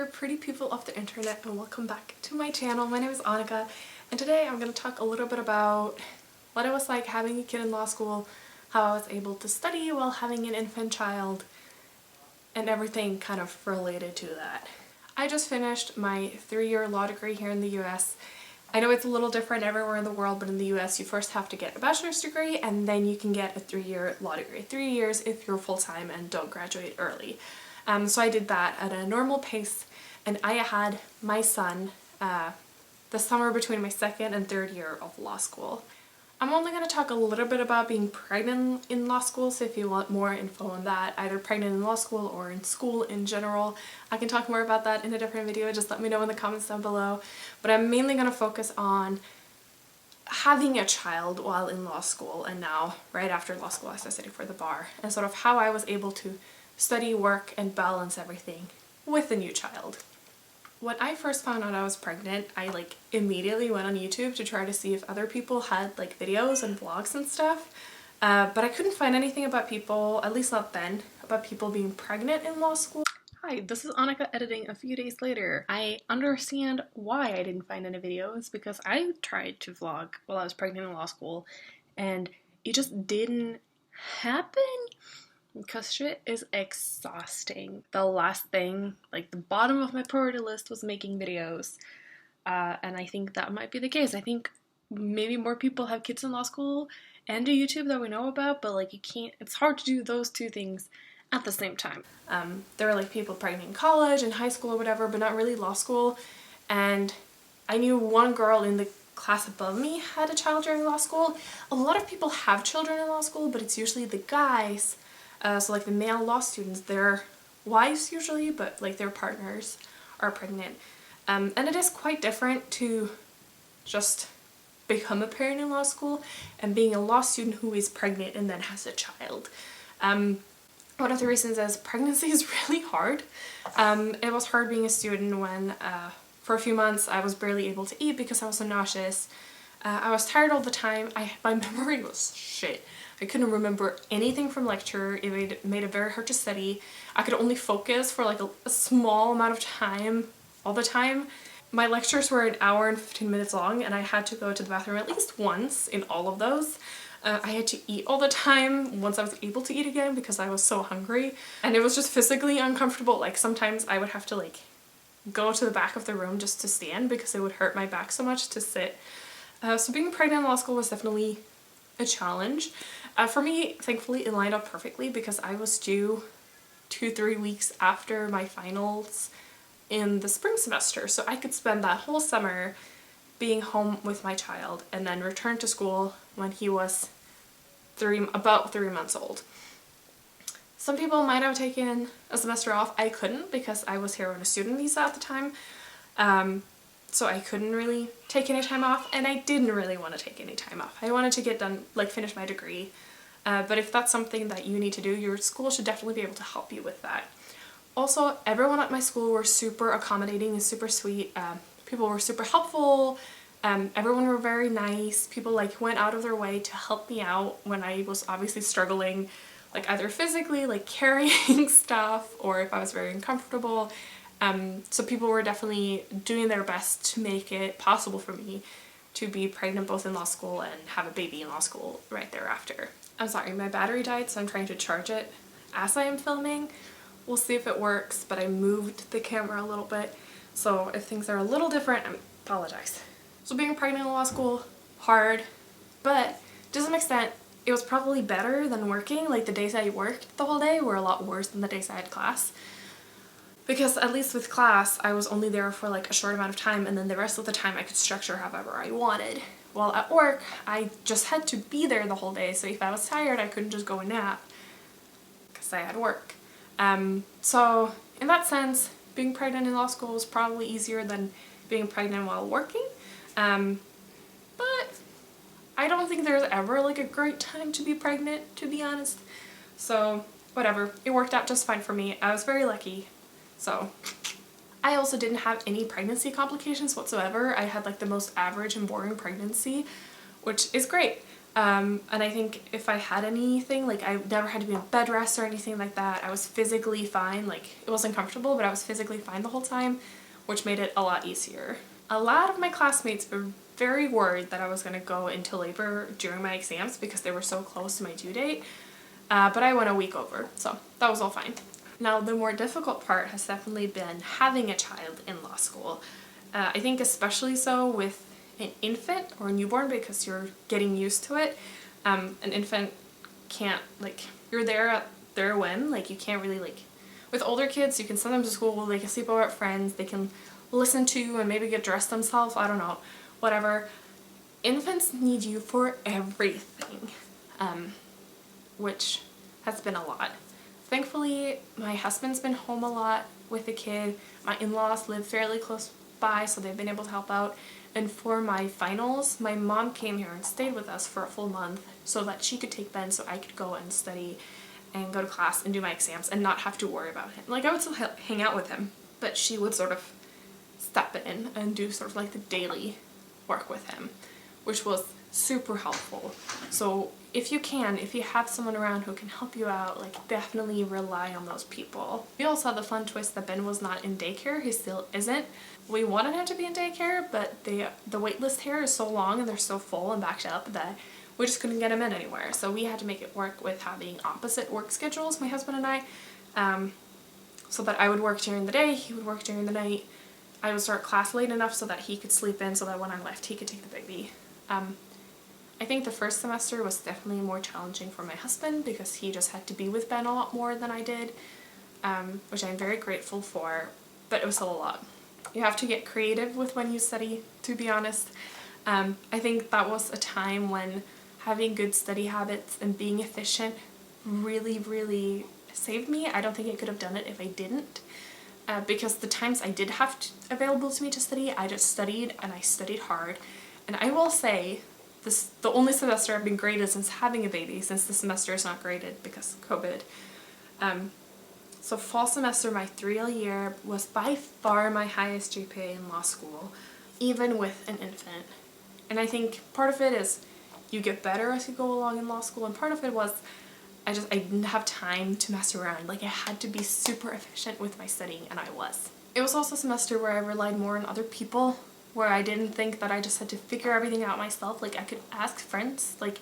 pretty people of the internet, and welcome back to my channel. My name is Annika, and today I'm going to talk a little bit about what it was like having a kid in law school, how I was able to study while having an infant child, and everything kind of related to that. I just finished my 3-year law degree here in the US. I know it's a little different everywhere in the world, but in the US you first have to get a bachelor's degree and then you can get a 3-year law degree. 3 years if you're full-time and don't graduate early. So I did that at a normal pace, and I had my son the summer between my 2nd and 3rd year of law school. I'm only going to talk a little bit about being pregnant in law school, so if you want more info on that, either pregnant in law school or in school in general, I can talk more about that in a different video. Just let me know in the comments down below. But I'm mainly going to focus on having a child while in law school, and now right after law school as I studied for the bar, and sort of how I was able to study, work, and balance everything with a new child. When I first found out I was pregnant, I immediately went on YouTube to try to see if other people had videos and vlogs and stuff, but I couldn't find anything about people, at least not then, about people being pregnant in law school. Hi, this is Annika editing a few days later. I understand why I didn't find any videos, because I tried to vlog while I was pregnant in law school and it just didn't happen. Because shit is exhausting. The last thing, the bottom of my priority list was making videos. And I think that might be the case. I think maybe more people have kids in law school and do YouTube that we know about, but you can't, it's hard to do those two things at the same time. There are people pregnant in college and high school or whatever, but not really law school. And I knew one girl in the class above me had a child during law school. A lot of people have children in law school, but it's usually the guys. So the male law students, their wives usually, but their partners are pregnant. And it is quite different to just become a parent in law school and being a law student who is pregnant and then has a child. One of the reasons is pregnancy is really hard. It was hard being a student when for a few months I was barely able to eat because I was so nauseous. I was tired all the time. My memory was shit. I couldn't remember anything from lecture. It made it very hard to study. I could only focus for a small amount of time all the time. My lectures were an hour and 15 minutes long, and I had to go to the bathroom at least once in all of those. I had to eat all the time once I was able to eat again because I was so hungry, and it was just physically uncomfortable. Sometimes I would have to go to the back of the room just to stand because it would hurt my back so much to sit. So being pregnant in law school was definitely a challenge. For me, thankfully, it lined up perfectly because I was due 2-3 weeks after my finals in the spring semester, so I could spend that whole summer being home with my child and then return to school when he was about 3 months old. Some people might have taken a semester off. I couldn't because I was here on a student visa at the time. So I couldn't really take any time off, and I didn't really want to take any time off. I wanted to get done, finish my degree. But if that's something that you need to do, your school should definitely be able to help you with that. Also, everyone at my school were super accommodating and super sweet. People were super helpful. Everyone were very nice. People went out of their way to help me out when I was obviously struggling, either physically, carrying stuff, or if I was very uncomfortable. So people were definitely doing their best to make it possible for me to be pregnant both in law school and have a baby in law school right thereafter. I'm sorry, my battery died, so I'm trying to charge it as I am filming. We'll see if it works, but I moved the camera a little bit, so if things are a little different, I apologize. So being pregnant in law school, hard, but to some extent, it was probably better than working. The days I worked the whole day were a lot worse than the days I had class. Because at least with class, I was only there for a short amount of time, and then the rest of the time I could structure however I wanted. While at work, I just had to be there the whole day, so if I was tired, I couldn't just go and nap because I had work. So in that sense, being pregnant in law school was probably easier than being pregnant while working. But I don't think there's ever a great time to be pregnant, to be honest. So whatever, it worked out just fine for me. I was very lucky. So I also didn't have any pregnancy complications whatsoever. I had the most average and boring pregnancy, which is great. And I think if I had anything, like I never had to be in bed rest or anything like that, I was physically fine. Like it wasn't comfortable, but I was physically fine the whole time, which made it a lot easier. A lot of my classmates were very worried that I was going to go into labor during my exams because they were so close to my due date, but I went a week over, so that was all fine. Now the more difficult part has definitely been having a child in law school. I think especially so with an infant or a newborn because you're getting used to it. An infant can't, like, you're there at their whim, like you can't really, like, with older kids you can send them to school, they can sleep over at friends, they can listen to and maybe get dressed themselves, I don't know, whatever. Infants need you for everything, which has been a lot. Thankfully, my husband's been home a lot with the kid. My in-laws live fairly close by, so they've been able to help out. And for my finals, my mom came here and stayed with us for a full month so that she could take Ben so I could go and study and go to class and do my exams and not have to worry about him. Like, I would still hang out with him, but she would sort of step in and do sort of like the daily work with him, which was super helpful. So if you have someone around who can help you out, like definitely rely on those people. We also had the fun twist that Ben was not in daycare. He still isn't. We wanted him to be in daycare, but the wait list here is so long and they're so full and backed up that we just couldn't get him in anywhere. So we had to make it work with having opposite work schedules, my husband and I, so that I would work during the day, he would work during the night. I would start class late enough so that he could sleep in so that when I left he could take the baby. I think the first semester was definitely more challenging for my husband because he just had to be with Ben a lot more than I did, which I'm very grateful for, but it was still a lot. You have to get creative with when you study, to be honest. I think that was a time when having good study habits and being efficient really, really saved me. I don't think I could have done it if I didn't. Because the times I did have available to me to study, I just studied and I studied hard. And I will say, the only semester I've been graded since having a baby, since the semester is not graded because COVID. So fall semester, my 3L year, was by far my highest GPA in law school, even with an infant. And I think part of it is you get better as you go along in law school, and part of it was I didn't have time to mess around. Like, I had to be super efficient with my studying, and I was. It was also a semester where I relied more on other people, where I didn't think that I just had to figure everything out myself. Like, I could ask friends, like,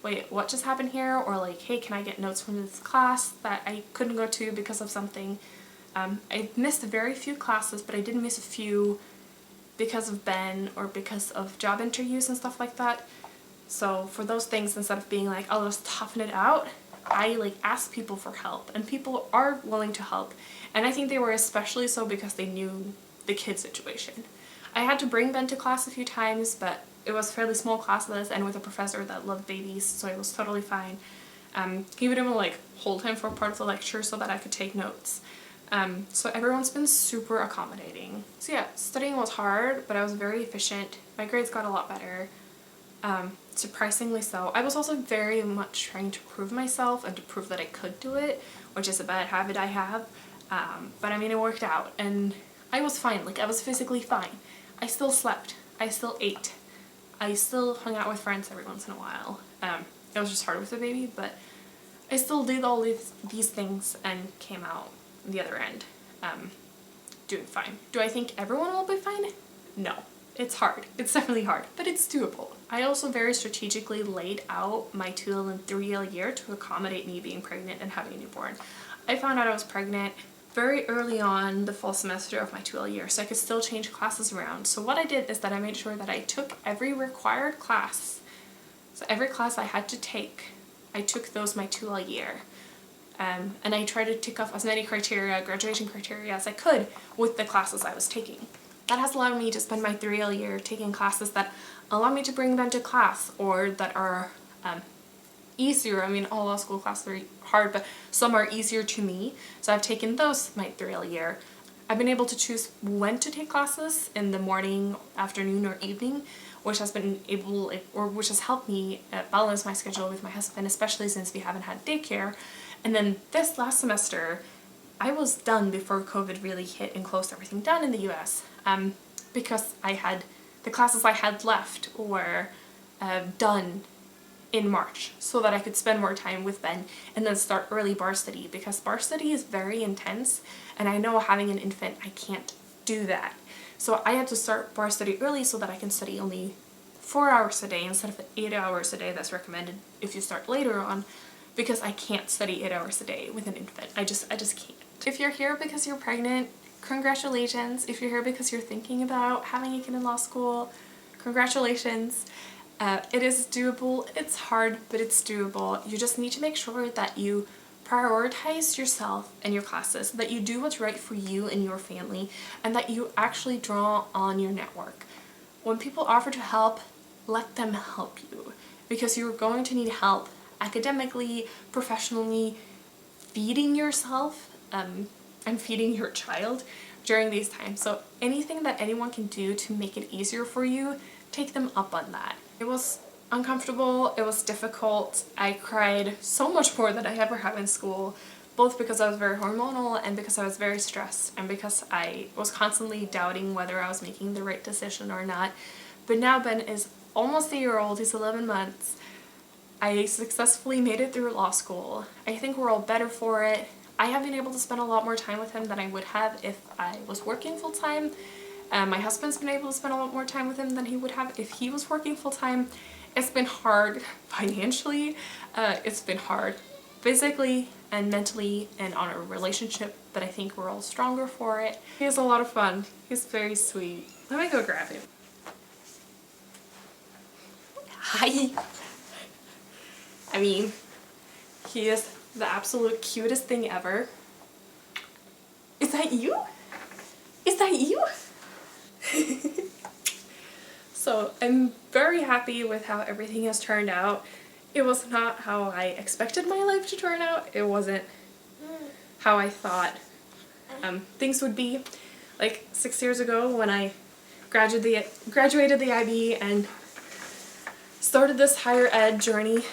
wait, what just happened here? Or like, hey, can I get notes from this class that I couldn't go to because of something? I missed very few classes, but I did miss a few because of Ben or because of job interviews and stuff like that. So for those things, instead of being like, I'll just toughen it out, I like asked people for help, and people are willing to help. And I think they were especially so because they knew the kid situation. I had to bring Ben to class a few times, but it was fairly small classes and with a professor that loved babies, so it was totally fine. He would even like hold him for part of the lecture so that I could take notes. So everyone's been super accommodating. So yeah, studying was hard, but I was very efficient. My grades got a lot better. Surprisingly so. I was also very much trying to prove myself and to prove that I could do it, which is a bad habit I have. But I mean, it worked out and I was fine. Like, I was physically fine. I still slept. I still ate. I still hung out with friends every once in a while. It was just hard with the baby, but I still did all these things and came out the other end doing fine. Do I think everyone will be fine? No. It's hard. It's definitely hard, but it's doable. I also very strategically laid out my 2L and 3L year to accommodate me being pregnant and having a newborn. I found out I was pregnant very early on the fall semester of my 2L year, so I could still change classes around. So what I did is that I made sure that I took every required class. So every class I had to take, I took those my 2L year. And I tried to tick off as many criteria, graduation criteria as I could with the classes I was taking. That has allowed me to spend my 3L year taking classes that allow me to bring them to class or that are easier. I mean, all law school classes are hard, but some are easier to me. So I've taken those my 3L year. I've been able to choose when to take classes in the morning, afternoon, or evening, which has which has helped me balance my schedule with my husband, especially since we haven't had daycare. And then this last semester, I was done before COVID really hit and closed everything down in the US, because the classes I had left were done in March so that I could spend more time with Ben and then start early bar study, because bar study is very intense and I know having an infant I can't do that. So I had to start bar study early so that I can study only 4 hours a day instead of the 8 hours a day that's recommended if you start later on, because I can't study 8 hours a day with an infant. I just can't. If you're here because you're pregnant, congratulations. If you're here because you're thinking about having a kid in law school, congratulations. It is doable. It's hard, but it's doable. You just need to make sure that you prioritize yourself and your classes, that you do what's right for you and your family, and that you actually draw on your network. When people offer to help, let them help you, because you're going to need help academically, professionally, feeding yourself, and feeding your child during these times. So anything that anyone can do to make it easier for you, take them up on that. It was uncomfortable, it was difficult. I cried so much more than I ever have in school, both because I was very hormonal and because I was very stressed and because I was constantly doubting whether I was making the right decision or not. But now Ben is almost a year old, he's 11 months. I successfully made it through law school. I think we're all better for it. I have been able to spend a lot more time with him than I would have if I was working full-time. My husband's been able to spend a lot more time with him than he would have if he was working full-time. It's been hard financially, it's been hard physically and mentally and on a relationship, but I think we're all stronger for it. He has a lot of fun. He's very sweet. Let me go grab him. Hi! I mean, he is the absolute cutest thing ever. Is that you? Is that you? So I'm very happy with how everything has turned out. It was not how I expected my life to turn out. It wasn't how I thought things would be. Like 6 years ago when I graduated the IB and started this higher ed journey,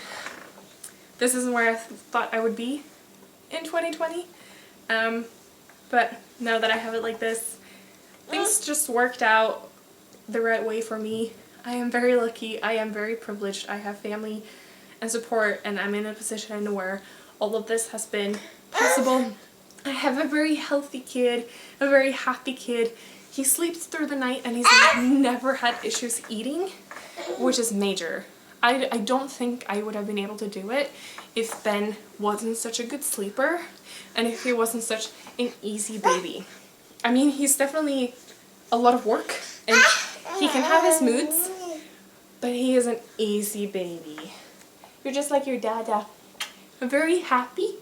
this isn't where I thought I would be in 2020. But now that I have it like this, things just worked out the right way for me. I am very lucky. I am very privileged. I have family and support, and I'm in a position where all of this has been possible. I have a very healthy kid, a very happy kid. He sleeps through the night and he's never had issues eating, which is major. I don't think I would have been able to do it if Ben wasn't such a good sleeper and if he wasn't such an easy baby. I mean, he's definitely a lot of work and he can have his moods, but he is an easy baby. You're just like your dada. I'm very happy.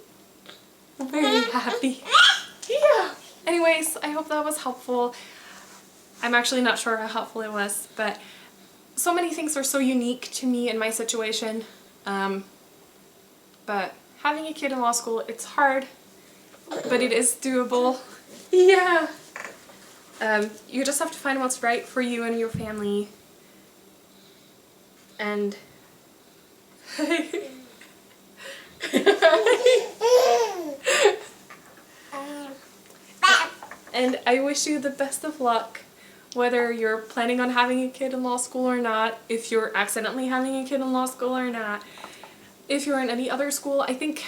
I'm very happy. Yeah. Anyways, I hope that was helpful. I'm actually not sure how helpful it was, but so many things are so unique to me in my situation. But having a kid in law school, it's hard, but it is doable. Yeah. You just have to find what's right for you and your family. And and I wish you the best of luck, whether you're planning on having a kid in law school or not, if you're accidentally having a kid in law school or not, if you're in any other school. I think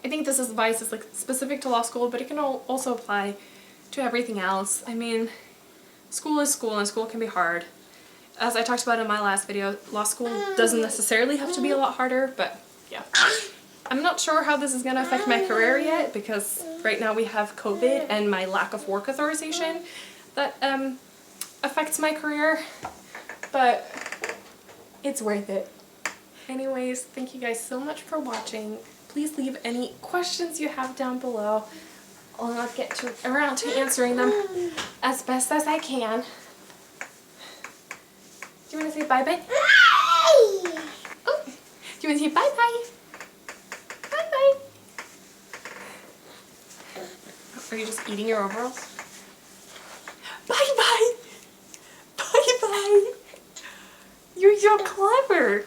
this advice is like specific to law school, but it can also apply to everything else. I mean, school is school and school can be hard. As I talked about in my last video, law school doesn't necessarily have to be a lot harder, but yeah. I'm not sure how this is going to affect my career yet, because right now we have COVID and my lack of work authorization that affects my career, but it's worth it. Anyways, thank you guys so much for watching. Please leave any questions you have down below. I'll get around to answering them as best as I can. Do you want to say bye-bye? Oh, do you want to say bye-bye? Bye-bye. Are you just eating your overalls? Bye-bye. Bye-bye. You're so clever.